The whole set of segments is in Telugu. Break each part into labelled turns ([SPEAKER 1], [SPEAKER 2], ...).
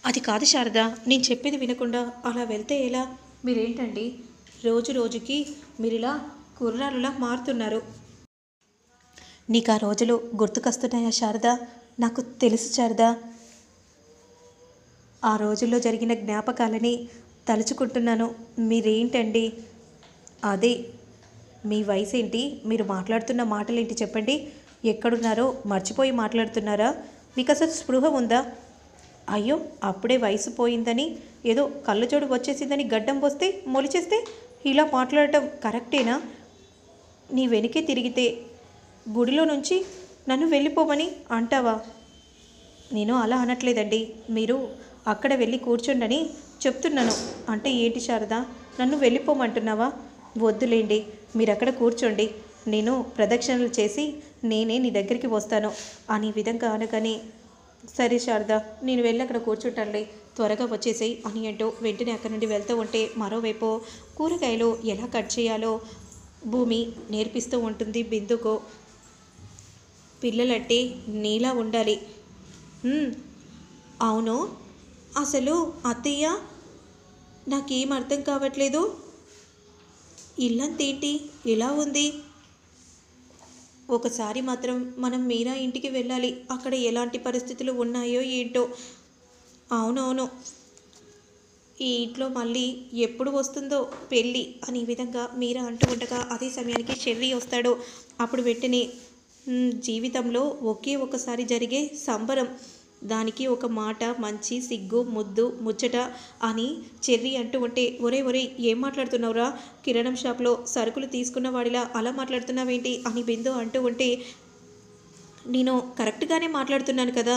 [SPEAKER 1] అది కాదు శారద, నేను చెప్పేది వినకుండా అలా వెళ్తే ఎలా? మీరేంటండి రోజు రోజుకి మీరిలా కుర్రాలులా మారుతున్నారు. నీకు ఆ రోజులు గుర్తుకొస్తున్నాయా శారద? నాకు తెలుసు శారద. ఆ రోజుల్లో జరిగిన జ్ఞాపకాలని తలుచుకుంటున్నాను. మీరేంటండి అదే మీ వయసేంటి? మీరు మాట్లాడుతున్న మాటలేంటి చెప్పండి? ఎక్కడున్నారో మర్చిపోయి మాట్లాడుతున్నారా? మీకు అసలు స్పృహ ఉందా? అయ్యో, అప్పుడే వయసు పోయిందని, ఏదో కళ్ళజోడు వచ్చేసిందని గడ్డం పోస్తే మొలిచేస్తే ఇలా మాట్లాడటం కరెక్టేనా? నీ వెనుకే తిరిగితే గుడిలో నుంచి నన్ను వెళ్ళిపోమని అంటావా? నేను అలా అనట్లేదండి. మీరు అక్కడ వెళ్ళి కూర్చోండని చెప్తున్నాను. అంటే ఏంటి శారద, నన్ను వెళ్ళిపోమంటున్నావా? వద్దులేండి, మీరు అక్కడ కూర్చోండి, నేను ప్రదక్షిణలు చేసి నేనే నీ దగ్గరికి వస్తాను అని విధంగా అనగానే, సరే శారద, నేను వెళ్ళి అక్కడ కూర్చుంటానులే, త్వరగా వచ్చేసేయి అని అంటూ వెంటనే అక్కడి నుండి వెళ్తూ ఉంటే, మరోవైపు కూరగాయలు ఎలా కట్ చేయాలో భూమి నేర్పిస్తూ ఉంటుంది బిందుకు. పిల్లలంటే నీలా ఉండాలి. అవును, అసలు అత్తయ్య నాకేం అర్థం కావట్లేదు. ఇల్లంతేంటి ఎలా ఉంది? ఒకసారి మాత్రం మనం మీరా ఇంటికి వెళ్ళాలి. అక్కడ ఎలాంటి పరిస్థితులు ఉన్నాయో ఏంటో. అవునవును, ఈ ఇంట్లో మళ్ళీ ఎప్పుడు వస్తుందో పెళ్ళి అని విధంగా మీరా అంటూ ఉండగా, అదే సమయానికి చెర్రీ వస్తాడు. అప్పుడు వెంటనే జీవితంలో ఒకే ఒకసారి జరిగే సంబరం, దానికి ఒక మాట మంచి సిగ్గు ముద్దు ముచ్చట అని చెర్రీ అంటూ ఉంటే, ఒరే ఒరే ఏం మాట్లాడుతున్నావురా? కిరాణం షాప్లో సరుకులు తీసుకున్న వాడిలా అలా మాట్లాడుతున్నావేంటి అని బిందు అంటూ ఉంటే, నేను కరెక్ట్గానే మాట్లాడుతున్నాను కదా,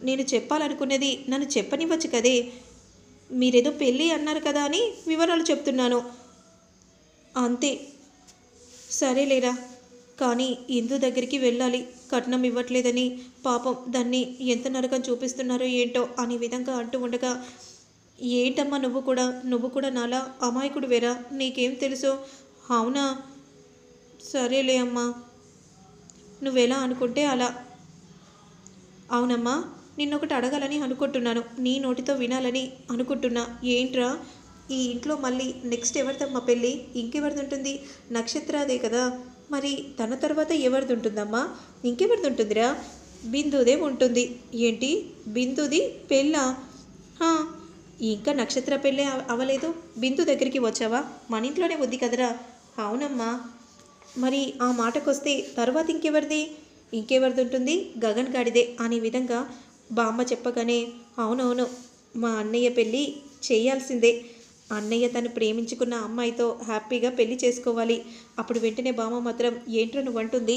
[SPEAKER 1] నేను చెప్పాలనుకున్నది నన్ను చెప్పనివ్వచ్చు కదే, మీరేదో పెళ్ళి అన్నారు కదా అని వివరాలు చెప్తున్నాను అంతే. సరేలేరా, కానీ ఇందు దగ్గరికి వెళ్ళాలి, కట్నం ఇవ్వట్లేదని పాపం దాన్ని ఎంత నరకం చూపిస్తున్నారో ఏంటో అని విధంగా అంటూ ఉండగా, ఏంటమ్మా నువ్వు కూడా నాలా అమాయకుడు వేరా, నీకేం తెలుసు? అవునా, సరేలే అమ్మా, నువ్వెలా అనుకుంటే అలా. అవునమ్మా, నిన్నొకటి అడగాలని అనుకుంటున్నాను, నీ నోటితో వినాలని అనుకుంటున్నా. ఏంట్రా? ఈ ఇంట్లో మళ్ళీ నెక్స్ట్ ఎవరిదమ్మా పెళ్ళి? ఇంకెవరిది ఉంటుంది? నక్షత్రాదే కదా, మరి తన తర్వాత ఎవరిది ఉంటుందమ్మా? ఇంకెవరిది ఉంటుందిరా? బిందుదే ఉంటుంది. ఏంటి, బిందుది పెళ్ళా? ఇంకా నక్షత్ర పెళ్ళే అవ్వలేదు, బిందు దగ్గరికి వచ్చావా? మన ఇంట్లోనే ఉంది కదరా. అవునమ్మా, మరి ఆ మాటకొస్తే తర్వాత ఇంకెవరిది ఉంటుంది? గగన్ గాడిదే అనే విధంగా బామ్మ చెప్పగానే, అవునవును, మా అన్నయ్య పెళ్ళి చేయాల్సిందే, అన్నయ్య తను ప్రేమించుకున్న అమ్మాయితో హ్యాపీగా పెళ్లి చేసుకోవాలి. అప్పుడు వెంటనే బామ్మ మాత్రం, ఏంట్రా నువ్వు అంటుంది?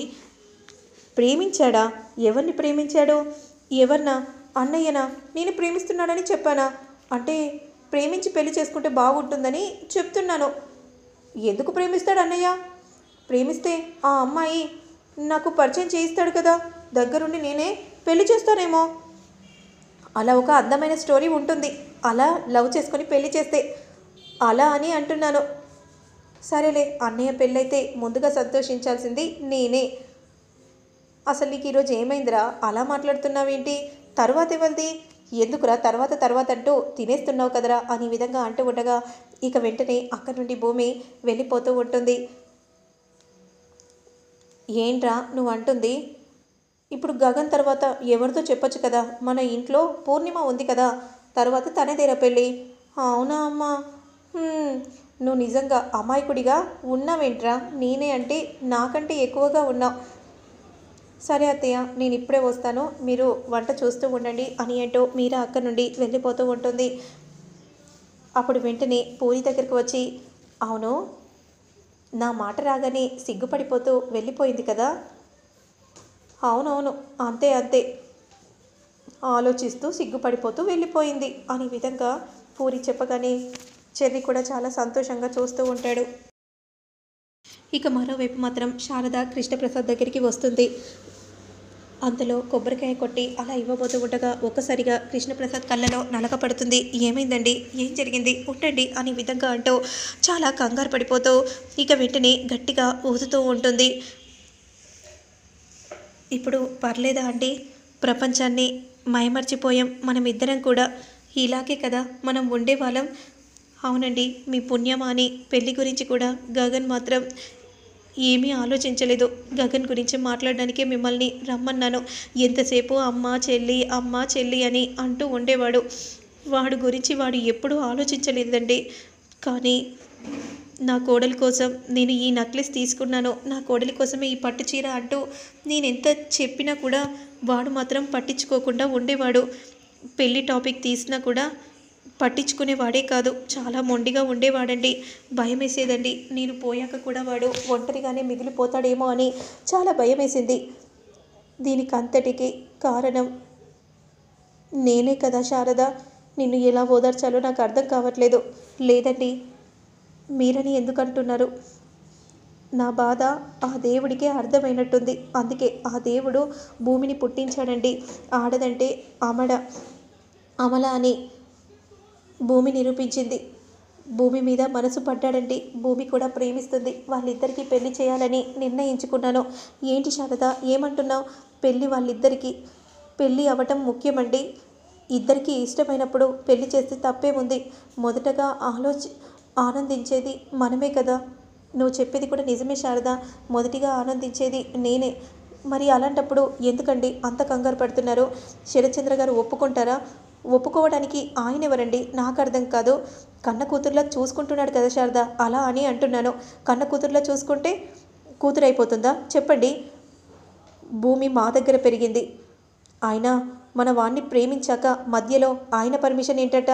[SPEAKER 1] ప్రేమించాడా? ఎవరిని ప్రేమించాడు? ఎవరినా? అన్నయ్యనా? నేను ప్రేమిస్తున్నాడని చెప్పానా? అంటే ప్రేమించి పెళ్లి చేసుకుంటే బాగుంటుందని చెప్తున్నాను. ఎందుకు ప్రేమిస్తాడు అన్నయ్య? ప్రేమిస్తే ఆ అమ్మాయి నాకు పరిచయం చేయిస్తాడు కదా, దగ్గరుండి నేనే పెళ్లి చేస్తానేమో. అలా ఒక అందమైన స్టోరీ ఉంటుంది, అలా లవ్ చేసుకొని పెళ్లి చేస్తే, అలా అని అంటున్నాను. సరేలే, అన్నయ్య పెళ్ళైతే ముందుగా సంతోషించాల్సింది నేనే. అసలు నీకు ఈరోజు ఏమైందిరా, అలా మాట్లాడుతున్నావేంటి? తర్వాత ఎవరిది? ఎందుకురా తర్వాత అంటూ తినేస్తున్నావు కదరా అని విధంగా అంటూ ఉండగా, ఇక వెంటనే అక్కడి నుండి భూమి వెళ్ళిపోతూ ఉంటుంది. ఏంట్రా నువ్వు అంటుంది? ఇప్పుడు గగన్ తర్వాత ఎవరితో చెప్పొచ్చు కదా, మన ఇంట్లో పూర్ణిమ ఉంది కదా, తర్వాత తనదేరా పెళ్ళి. అవునా అమ్మా? నువ్వు నిజంగా అమాయకుడిగా ఉన్నావేంట్రా? నేనే అంటే నాకంటే ఎక్కువగా ఉన్నావు. సరే అత్తయ్య, నేను ఇప్పుడే వస్తాను, మీరు వంట చూస్తూ ఉండండి అని అంటూ మీరా అక్కడి నుండి వెళ్ళిపోతూ ఉంటుంది. అప్పుడు వెంటనే పూరి దగ్గరికి వచ్చి, అవును, నా మాట రాగానే సిగ్గుపడిపోతూ వెళ్ళిపోయింది కదా. అవునవును, అంతే ఆలోచిస్తూ సిగ్గుపడిపోతూ వెళ్ళిపోయింది అని విధంగా పూరి చెప్పగానే చెర్రి కూడా చాలా సంతోషంగా చూస్తూ ఉంటాడు. ఇక మరోవైపు మాత్రం శారద కృష్ణప్రసాద్ దగ్గరికి వస్తుంది. అంతలో కొబ్బరికాయ కొట్టి అలా ఇవ్వబోతూ ఉండగా ఒక్కసారిగా కృష్ణప్రసాద్ కళ్ళలో నలక పడుతుంది. ఏమైందండి, ఏం జరిగింది, ఉండండి అని విధంగా అంటూ చాలా కంగారు పడిపోతూ ఇక వెంటనే గట్టిగా ఊదుతూ ఉంటుంది. ఇప్పుడు పర్లేదా అండి? ప్రపంచాన్ని మైమర్చిపోయాం మనమిద్దరం కూడా. ఇలాగే కదా మనం ఉండేవాళ్ళం. అవునండి, మీ పుణ్యమా అని పెళ్లి గురించి కూడా గగన్ మాత్రం ఏమీ ఆలోచించలేదు. గగన్ గురించి మాట్లాడడానికే మిమ్మల్ని రమ్మన్నాను. ఎంతసేపు అమ్మ చెల్లి అని అంటూ ఉండేవాడు. వాడు గురించి వాడు ఎప్పుడూ ఆలోచించలేదండి. కానీ నా కోడలి కోసం నేను ఈ నెక్లెస్ తీసుకున్నాను, నా కోడలి కోసమే ఈ పట్టు చీర అంటూ నేను ఎంత చెప్పినా కూడా వాడు మాత్రం పట్టించుకోకుండా ఉండేవాడు. పెళ్లి టాపిక్ తీసినా కూడా పట్టించుకునేవాడే కాదు. చాలా మొండిగా ఉండేవాడండి. భయం వేసేదండి. నేను పోయాక కూడా వాడు ఒంటరిగానే మిగిలిపోతాడేమో అని చాలా భయం వేసింది. దీనికి అంతటికి కారణం నేనే కదా శారద. నిన్ను ఎలా ఓదార్చాలో నాకు అర్థం కావట్లేదు. లేదండి, మీరని ఎందుకు అంటున్నారు? నా బాధ ఆ దేవుడికే అర్థమైనట్టుంది. అందుకే ఆ దేవుడు భూమిని పుట్టించాడండి. ఆడదంటే అమల అని భూమి నిరూపించింది. భూమి మీద మనసు పడ్డాడండి. భూమి కూడా ప్రేమిస్తుంది. వాళ్ళిద్దరికీ పెళ్లి చేయాలని నిర్ణయించుకున్నాను. ఏంటి శారద ఏమంటున్నావు? పెళ్ళి వాళ్ళిద్దరికీ పెళ్ళి అవ్వటం ముఖ్యమండి. ఇద్దరికీ ఇష్టమైనప్పుడు పెళ్లి చేస్తే తప్పేముంది? మొదటగా ఆనందించేది మనమే కదా. నువ్వు చెప్పేది కూడా నిజమే శారద. మొదటిగా ఆనందించేది నేనే. మరి అలాంటప్పుడు ఎందుకండి అంత కంగారు పడుతున్నారు? శరత్చంద్ర గారు ఒప్పుకుంటారా? ఒప్పుకోవడానికి ఆయన ఎవరండి? నాకు అర్థం కాదు. కన్న కూతురులా చూసుకుంటున్నాడు కదా శారద, అలా అని అంటున్నాను. కన్న కూతురులా చూసుకుంటే కూతురైపోతుందా? చెప్పండి. భూమి మా దగ్గర పెరిగింది. ఆయన మన వాణ్ణి ప్రేమించాక మధ్యలో ఆయన పర్మిషన్ ఏంటట?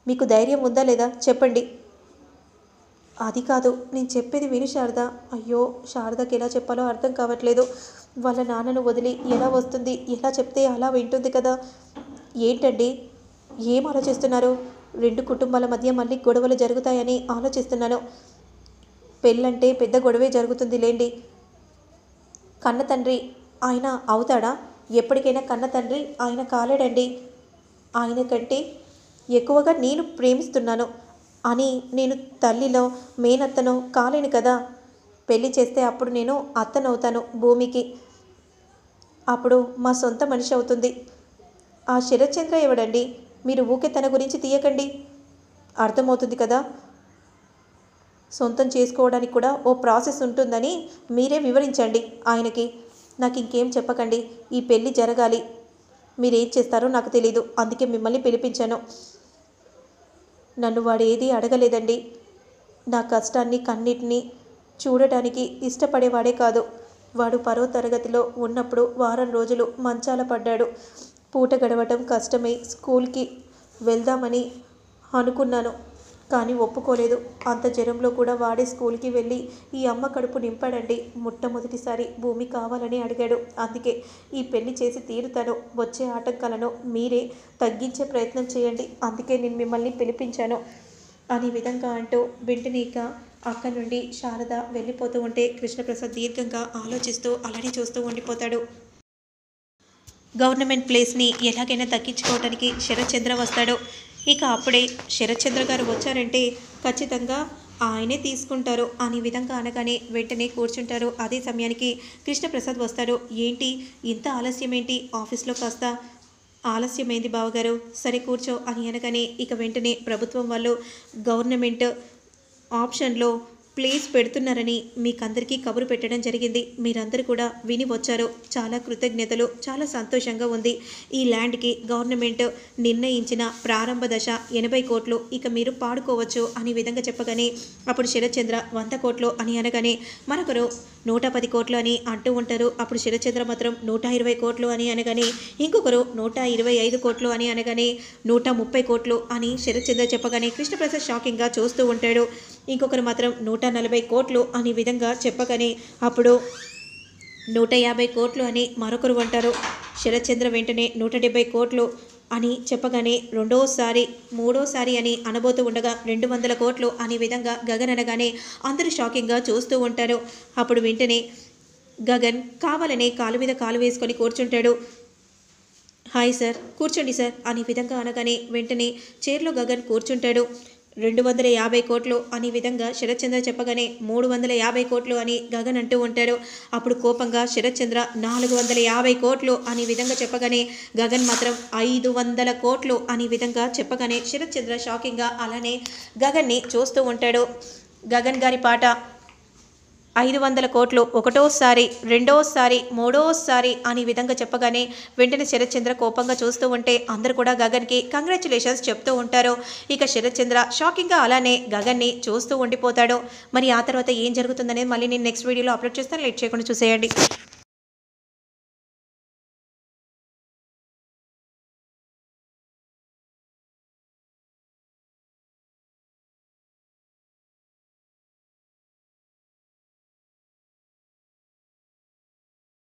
[SPEAKER 1] మీకు ధైర్యం ఉందా లేదా చెప్పండి. అది కాదు, నేను చెప్పేది విను శారద. అయ్యో, శారదకి ఎలా చెప్పాలో అర్థం కావట్లేదు. వాళ్ళ నాన్నను వదిలి ఎలా వస్తుంది? ఎలా చెప్తే అలా వింటుంది కదా. ఏంటండి ఏం ఆలోచిస్తున్నారు? రెండు కుటుంబాల మధ్య మళ్ళీ గొడవలు జరుగుతాయని ఆలోచిస్తున్నాను. పెళ్ళంటే పెద్ద గొడవే జరుగుతుంది లేండి. కన్న తండ్రి ఆయన అవుతాడా? ఎప్పటికైనా కన్న తండ్రి ఆయన కాలేడండి. ఆయన కంటే ఎక్కువగా నేను ప్రేమిస్తున్నాను అని నేను తల్లిలో మేనత్తనో కాలేను కదా. పెళ్లి చేస్తే అప్పుడు నేను అత్తనవుతాను భూమికి. అప్పుడు మా సొంత మనిషి అవుతుంది. ఆ శరత్చంద్ర ఎవడండి? మీరు ఊకే తన గురించి తీయకండి. అర్థమవుతుంది కదా. సొంతం చేసుకోవడానికి కూడా ఓ ప్రాసెస్ ఉంటుందని మీరే వివరించండి ఆయనకి. నాకు ఇంకేం చెప్పకండి. ఈ పెళ్ళి జరగాలి. మీరేం చేస్తారో నాకు తెలీదు. అందుకే మిమ్మల్ని పిలిపించాను. నన్ను వాడు ఏదీ అడగలేదండి. నా కష్టాన్ని కన్నిటిని చూడటానికి ఇష్టపడేవాడే కాదు. వాడు 10వ తరగతిలో ఉన్నప్పుడు వారం రోజులు మంచాల పడ్డాడు. పూట గడవటం కష్టమై స్కూల్కి వెళ్దామని అనుకున్నాను, కానీ ఒప్పుకోలేదు. అంత జ్వరంలో కూడా వాడే స్కూల్కి వెళ్ళి ఈ అమ్మ కడుపు నింపాడండి. మొట్టమొదటిసారి భూమి కావాలని అడిగాడు. అందుకే ఈ పెళ్లి చేసి తీరుతాను. వచ్చే ఆటంకాలను మీరే తగ్గించే ప్రయత్నం చేయండి. అందుకే నేను మిమ్మల్ని పిలిపించాను అనే విధంగా అంటూ వెంటనే ఇక అక్కడి నుండి శారద వెళ్ళిపోతూ ఉంటే కృష్ణప్రసాద్ దీర్ఘంగా ఆలోచిస్తూ అలానే చూస్తూ ఉండిపోతాడు. గవర్నమెంట్ ప్లేస్ని ఎలాగైనా దక్కించుకోవడానికి శరత్చంద్ర వస్తాడు. ఇక అప్పుడే శరత్చంద్ర గారు వచ్చారంటే ఖచ్చితంగా ఆయనే తీసుకుంటారు అనే విధంగా అనగానే వెంటనే కూర్చుంటారు. అదే సమయానికి కృష్ణప్రసాద్ వస్తాడు. ఏంటి ఇంత ఆలస్యం ఏంటి? ఆఫీస్లో కాస్త ఆలస్యమైంది బావగారు. సరే కూర్చో అని అనగానే ఇక వెంటనే ప్రభుత్వం వాళ్ళు గవర్నమెంట్ ఆప్షన్లో ప్లేస్ పెడుతున్నారని మీకందరికీ కబురు పెట్టడం జరిగింది. మీరందరూ కూడా విని వచ్చారు. చాలా కృతజ్ఞతలు. చాలా సంతోషంగా ఉంది. ఈ ల్యాండ్కి గవర్నమెంట్ నిర్ణయించిన ప్రారంభ దశ 80 కోట్లు. ఇక మీరు పాడుకోవచ్చు అనే విధంగా చెప్పగానే అప్పుడు శరత్చంద్ర 100 కోట్లు అని అనగానే మరొకరు 110 కోట్లు అని అంటూ ఉంటారు. అప్పుడు శరత్చంద్ర మాత్రం 120 కోట్లు అని అనగానే ఇంకొకరు 125 కోట్లు అని అనగానే 130 కోట్లు అని శరత్చంద్ర చెప్పగానే కృష్ణప్రసాద్ షాకింగ్గా చూస్తూ ఉంటాడు. ఇంకొకరు మాత్రం 140 కోట్లు అనే విధంగా చెప్పగానే అప్పుడు 150 కోట్లు అని మరొకరు అంటారు. శరత్చంద్ర వెంటనే 170 కోట్లు అని చెప్పగానే రెండోసారి మూడోసారి అని అనబోతూ ఉండగా 200 కోట్లు అనే విధంగా గగన్ అనగానే అందరూ షాకింగ్గా చూస్తూ ఉంటారు. అప్పుడు వెంటనే గగన్ కావాలనే కాలు మీద కాలు వేసుకొని కూర్చుంటాడు. హాయ్ సార్, కూర్చోండి సార్ అనే విధంగా అనగానే వెంటనే చైర్లో గగన్ కూర్చుంటాడు. 250 కోట్లు అని విధంగా శరత్ చంద్ర చెప్పగానే 350 కోట్లు అని గగన్ అంటూ ఉంటాడు. అప్పుడు కోపంగా శరత్ చంద్ర 450 కోట్లు అని విధంగా చెప్పగానే గగన్ మాత్రం 500 కోట్లు అని విధంగా చెప్పగానే శరత్ చంద్ర షాకింగ్గా అలానే గగన్ని చూస్తూ ఉంటాడు. గగన్ గారి పాట 500 కోట్లు ఒకటోసారి, రెండోసారి, మూడోసారి అని విధంగా చెప్పగానే వెంటనే శరత్ చంద్ర కోపంగా చూస్తూ ఉంటే అందరూ కూడా గగన్కి కంగ్రాచులేషన్స్ చెప్తూ ఉంటారు. ఇక శరత్ చంద్ర షాకింగ్గా అలానే గగన్ని చూస్తూ ఉండిపోతాడు. మరి ఆ తర్వాత ఏం జరుగుతుందనేది మళ్ళీ నేను నెక్స్ట్ వీడియోలో అప్లోడ్ చేస్తాను. లేట్ చేయకుండా చూసేయండి.